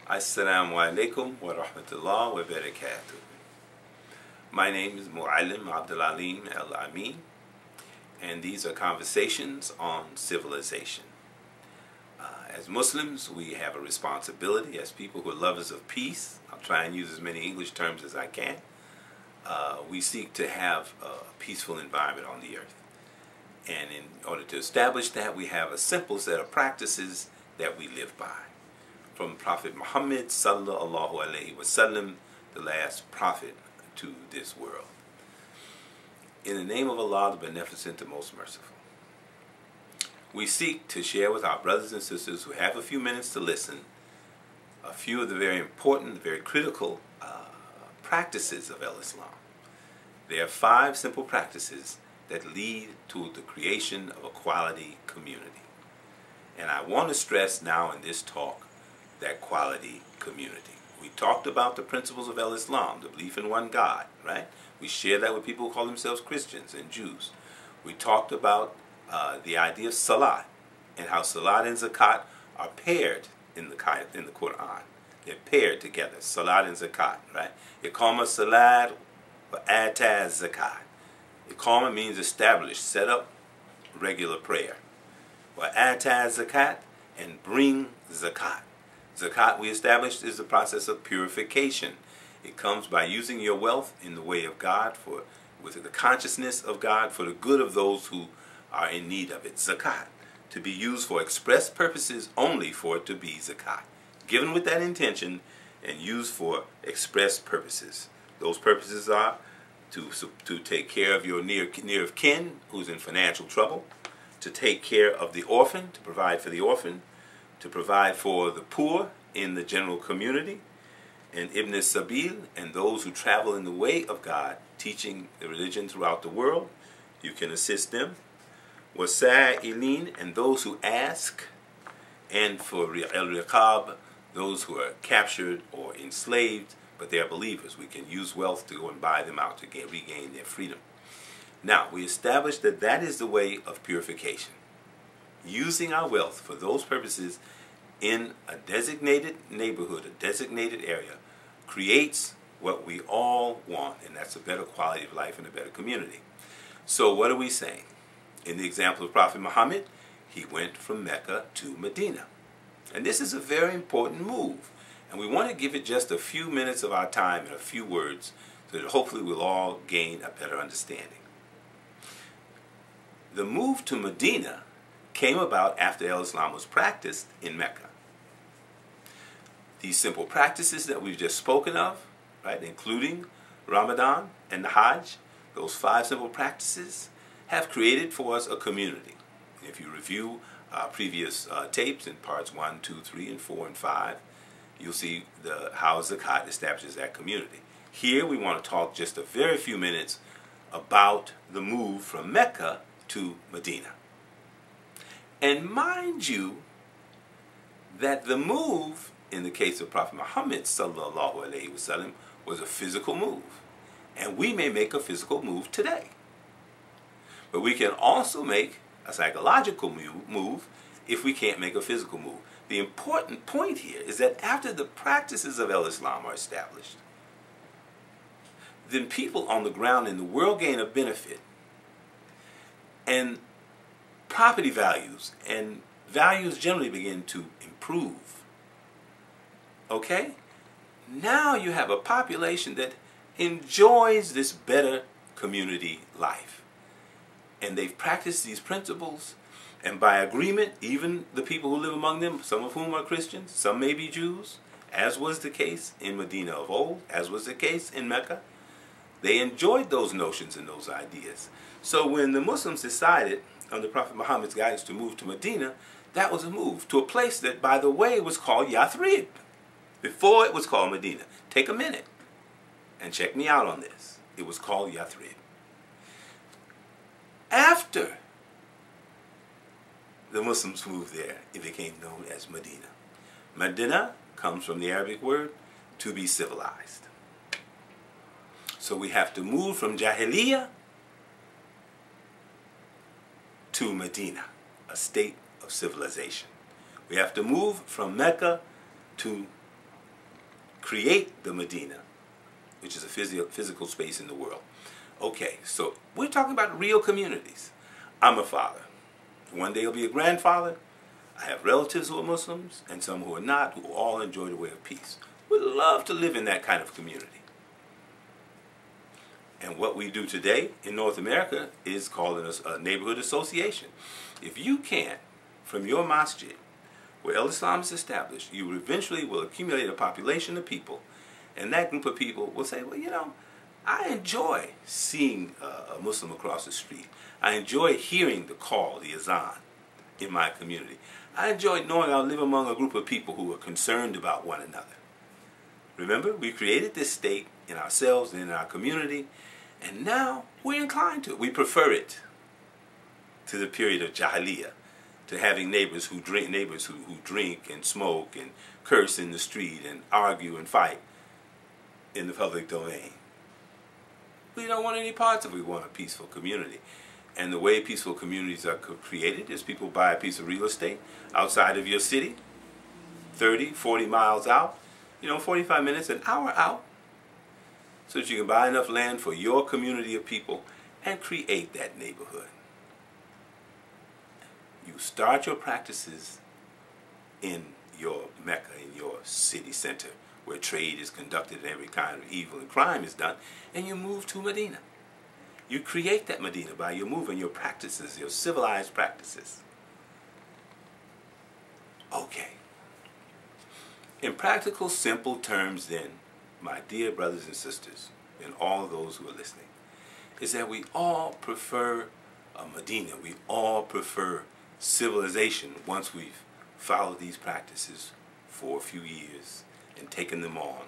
Assalamu alaikum wa rahmatullah wa barakatuh. My name is Mu'allim Abdul Alim Al-Amin, and these are conversations on civilization. As Muslims, we have a responsibility as people who are lovers of peace. I'll try and use as many English terms as I can. We seek to have a peaceful environment on the earth. And in order to establish that, we have a simple set of practices that we live by. From Prophet Muhammad sallallahu alaihi wasallam, the last prophet to this world. In the name of Allah, the Beneficent, the Most Merciful, we seek to share with our brothers and sisters who have a few minutes to listen a few of the very important, very critical practices of Islam. There are 5 simple practices that lead to the creation of a quality community. And I want to stress now in this talk that quality community. We talked about the principles of Islam, the belief in one God, right? We share that with people who call themselves Christians and Jews. We talked about the idea of salat and how salat and zakat are paired in the Quran. They're paired together, salat and zakat, right? Iqama salat wa ata zakat. Iqama means establish, set up regular prayer. Wa ata zakat, and bring zakat. Zakat, we established, is the process of purification. It comes by using your wealth in the way of God, with the consciousness of God, for the good of those who are in need of it. Zakat, to be used for express purposes only, for it to be zakat. Given with that intention and used for express purposes. Those purposes are to take care of your near of kin who's in financial trouble, to take care of the orphan, to provide for the orphan, to provide for the poor in the general community, and Ibn Sabil, and those who travel in the way of God, teaching the religion throughout the world. You can assist them. Wasa'ilin, and those who ask, and for al-riqab, those who are captured or enslaved, but they are believers. We can use wealth to go and buy them out to regain their freedom. Now, we established that that is the way of purification. Using our wealth for those purposes in a designated neighborhood, a designated area, creates what we all want, and that's a better quality of life and a better community. So what are we saying? In the example of Prophet Muhammad, he went from Mecca to Medina. And this is a very important move. And we want to give it just a few minutes of our time and a few words so that hopefully we'll all gain a better understanding. The move to Medina came about after Islam was practiced in Mecca. These simple practices that we've just spoken of, right, including Ramadan and the Hajj, those 5 simple practices have created for us a community. If you review our previous tapes in parts 1, 2, 3, and 4, and 5, you'll see how Zakat establishes that community. Here we want to talk just a very few minutes about the move from Mecca to Medina. And mind you, that the move, in the case of Prophet Muhammad sallallahu alaihi wasallam, was a physical move. And we may make a physical move today. But we can also make a psychological move if we can't make a physical move. The important point here is that after the practices of Islam are established, then people on the ground in the world gain a benefit, and property values and values generally begin to improve. Okay? Now you have a population that enjoys this better community life. And they've practiced these principles, and by agreement, even the people who live among them, some of whom are Christians, some may be Jews, as was the case in Medina of old, as was the case in Mecca, they enjoyed those notions and those ideas. So when the Muslims decided, under Prophet Muhammad's guidance, to move to Medina, that was a move to a place that, by the way, was called Yathrib. Before it was called Medina. Take a minute and check me out on this. It was called Yathrib. After the Muslims moved there, it became known as Medina. Medina comes from the Arabic word to be civilized. So we have to move from Jahiliyyah to Medina, a state of civilization. We have to move from Mecca to create the Medina, which is a physical space in the world. Okay, so we're talking about real communities. I'm a father. One day I'll be a grandfather. I have relatives who are Muslims and some who are not, who all enjoy the way of peace. We'd love to live in that kind of community. And what we do today in North America is called a neighborhood association. If you can't, from your masjid, where Islam is established, you eventually will accumulate a population of people, and that group of people will say, well, you know, I enjoy seeing a Muslim across the street. I enjoy hearing the call, the azan, in my community. I enjoy knowing I live among a group of people who are concerned about one another. Remember, we created this state in ourselves and in our community, and now we're inclined to it. We prefer it to the period of Jahiliyyah, to having neighbors who drink and smoke and curse in the street and argue and fight in the public domain. We don't want any parts of it. We want a peaceful community. And the way peaceful communities are created is people buy a piece of real estate outside of your city, 30, 40 miles out, 45 minutes, an hour out, so that you can buy enough land for your community of people and create that neighborhood. You start your practices in your Mecca, in your city center, where trade is conducted and every kind of evil and crime is done, and you move to Medina. You create that Medina by your move and your practices, your civilized practices. Okay. In practical, simple terms then, my dear brothers and sisters, and all those who are listening, is that we all prefer a Medina. We all prefer civilization once we've followed these practices for a few years and taken them on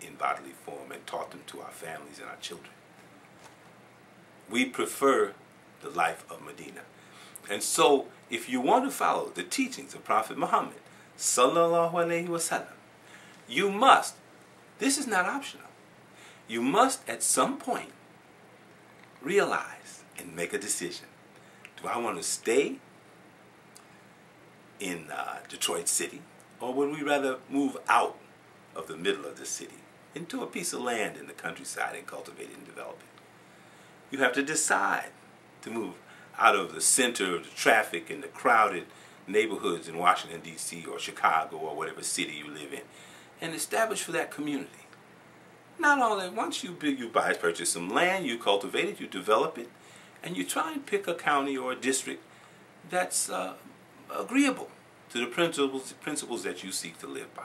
in bodily form and taught them to our families and our children. We prefer the life of Medina. And so, if you want to follow the teachings of Prophet Muhammad, sallallahu alaihi wasallam, you must, this is not optional, you must at some point realize and make a decision. Do I want to stay in Detroit City, or would we rather move out of the middle of the city into a piece of land in the countryside and cultivate it and develop it? You have to decide to move out of the center of the traffic and the crowded neighborhoods in Washington, D.C. or Chicago or whatever city you live in and establish for that community. Not all at once. You purchase some land, you cultivate it, you develop it, and you try and pick a county or a district that's agreeable to the principles that you seek to live by.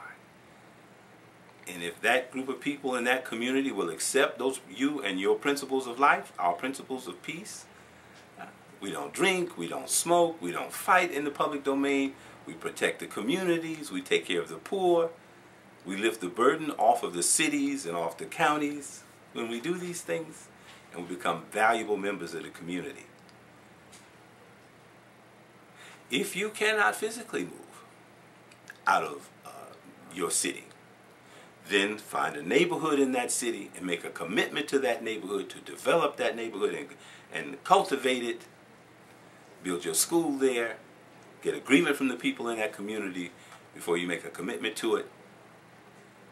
And if that group of people in that community will accept you and your principles of life, our principles of peace, we don't drink, we don't smoke, we don't fight in the public domain, we protect the communities, we take care of the poor, we lift the burden off of the cities and off the counties. When we do these things, and we become valuable members of the community. If you cannot physically move out of your city, then find a neighborhood in that city and make a commitment to that neighborhood, to develop that neighborhood and cultivate it. Build your school there. Get agreement from the people in that community before you make a commitment to it.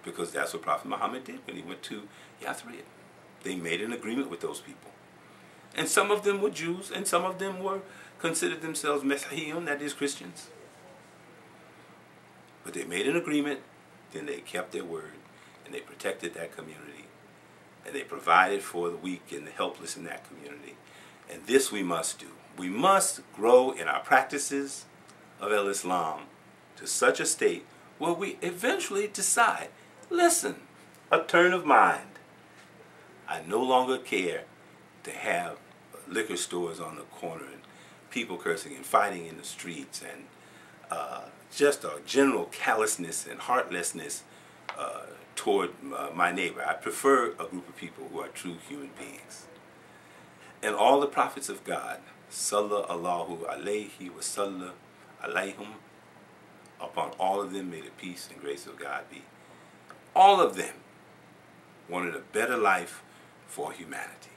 Because that's what Prophet Muhammad did when he went to Yathrib. They made an agreement with those people. And some of them were Jews, and some of them considered themselves Mesihiyun, that is Christians. But they made an agreement, then they kept their word, and they protected that community, and they provided for the weak and the helpless in that community. And this we must do. We must grow in our practices of Islam to such a state where we eventually decide, listen, a turn of mind. I no longer care to have liquor stores on the corner and people cursing and fighting in the streets and just a general callousness and heartlessness toward my neighbor. I prefer a group of people who are true human beings. And all the prophets of God, sallallahu alayhi wa sallam alayhum, upon all of them may the peace and grace of God be. All of them wanted a better life for humanity.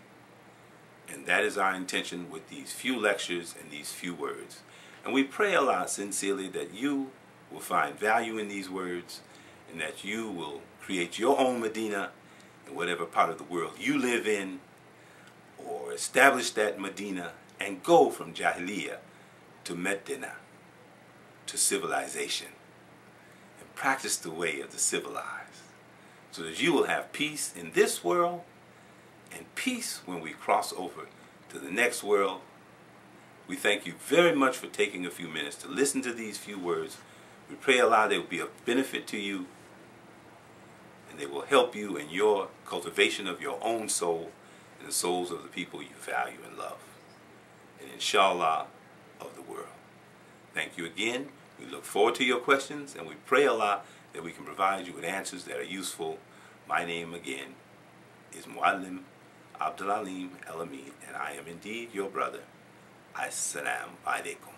And that is our intention with these few lectures and these few words. And we pray Allah sincerely that you will find value in these words and that you will create your own Medina in whatever part of the world you live in, or establish that Medina and go from Jahiliyyah to Medina, to civilization, and practice the way of the civilized, so that you will have peace in this world and peace when we cross over to the next world. We thank you very much for taking a few minutes to listen to these few words. We pray Allah they will be of benefit to you, and they will help you in your cultivation of your own soul and the souls of the people you value and love, and inshallah of the world. Thank you again. We look forward to your questions, and we pray Allah that we can provide you with answers that are useful. My name again is Muallim Abdul Alim El Amin, and I am indeed your brother. Assalamu alaikum.